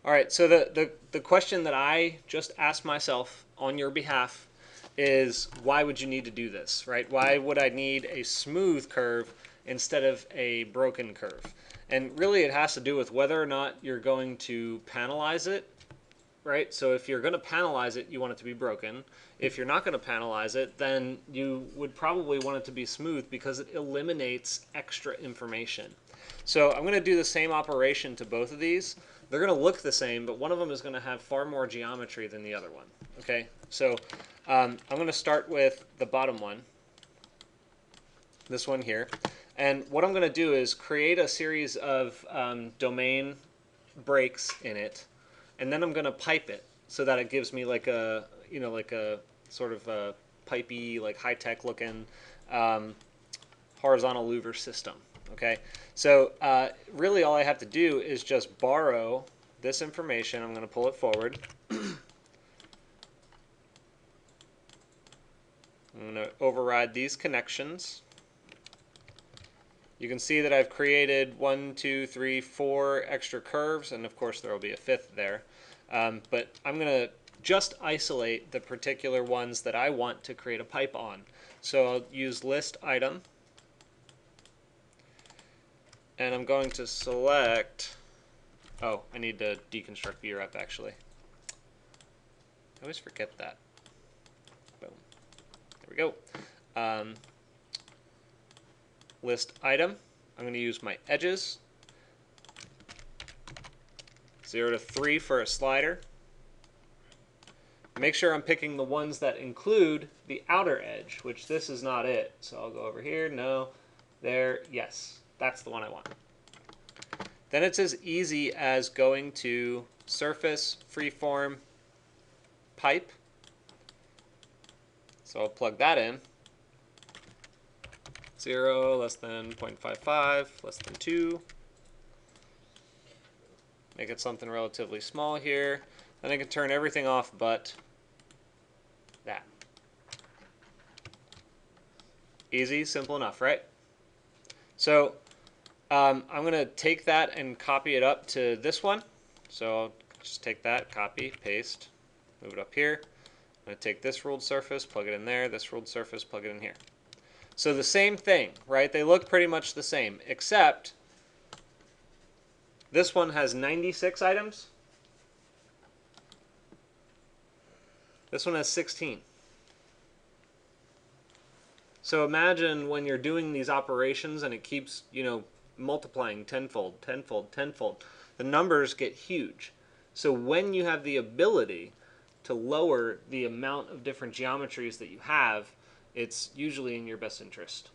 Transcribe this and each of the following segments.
All right, so the question that I just asked myself on your behalf is why would you need to do this, right? Why would I need a smooth curve instead of a broken curve? And really it has to do with whether or not you're going to panelize it, right? So if you're going to panelize it, you want it to be broken. If you're not going to panelize it, then you would probably want it to be smooth because it eliminates extra information. So I'm going to do the same operation to both of these. They're going to look the same, but one of them is going to have far more geometry than the other one. Okay, so I'm going to start with the bottom one, this one here. And what I'm going to do is create a series of domain breaks in it, and then I'm going to pipe it so that it gives me like a, like a sort of a pipey, like high-tech looking horizontal louver system. Okay, so really all I have to do is just borrow this information. I'm going to pull it forward. I'm going to override these connections. You can see that I've created 1, 2, 3, 4 extra curves, and of course there will be a fifth there. But I'm going to just isolate the particular ones that I want to create a pipe on. So I'll use list item, and I'm going to select, oh, I need to deconstruct VREP actually. I always forget that. Boom. There we go. List item. I'm going to use my edges. 0 to 3 for a slider. Make sure I'm picking the ones that include the outer edge, which this is not it. So I'll go over here. No. There. Yes. That's the one I want. Then it's as easy as going to surface, freeform, pipe. So I'll plug that in. 0 less than 0.55, less than 2. Make it something relatively small here. Then I can turn everything off but that. Easy, simple enough, right? So I'm going to take that and copy it up to this one. So I'll just take that, copy, paste, move it up here. I'm going to take this ruled surface, plug it in there, this ruled surface, plug it in here. So the same thing, right? They look pretty much the same, except this one has 96 items. This one has 16. So imagine when you're doing these operations and it keeps, multiplying tenfold, tenfold, tenfold. The numbers get huge. So when you have the ability to lower the amount of different geometries that you have, it's usually in your best interest.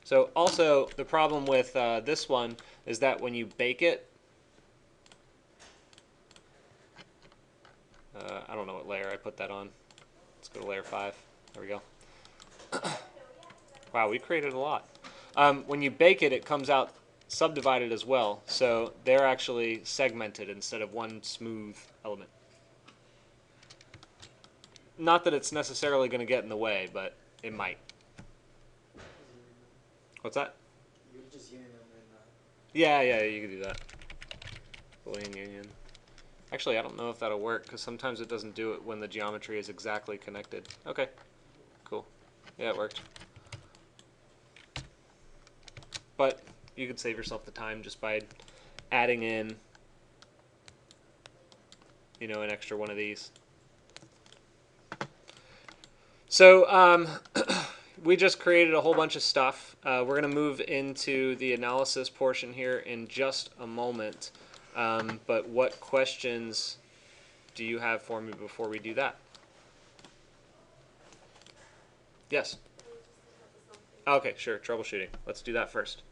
So also the problem with this one is that when you bake it, I don't know what layer I put that on. Let's go to layer 5. There we go. Wow, we created a lot. When you bake it, it comes out subdivided as well. So they're actually segmented instead of one smooth element. Not that it's necessarily going to get in the way, but it might. What's that? You could just union them Yeah, you can do that. Boolean union. Actually, I don't know if that'll work because sometimes it doesn't do it when the geometry is exactly connected. Okay, cool. Yeah, it worked. But you could save yourself the time just by adding in, an extra one of these. So we just created a whole bunch of stuff. We're going to move into the analysis portion here in just a moment. But what questions do you have for me before we do that? Yes? Okay, sure, troubleshooting. Let's do that first.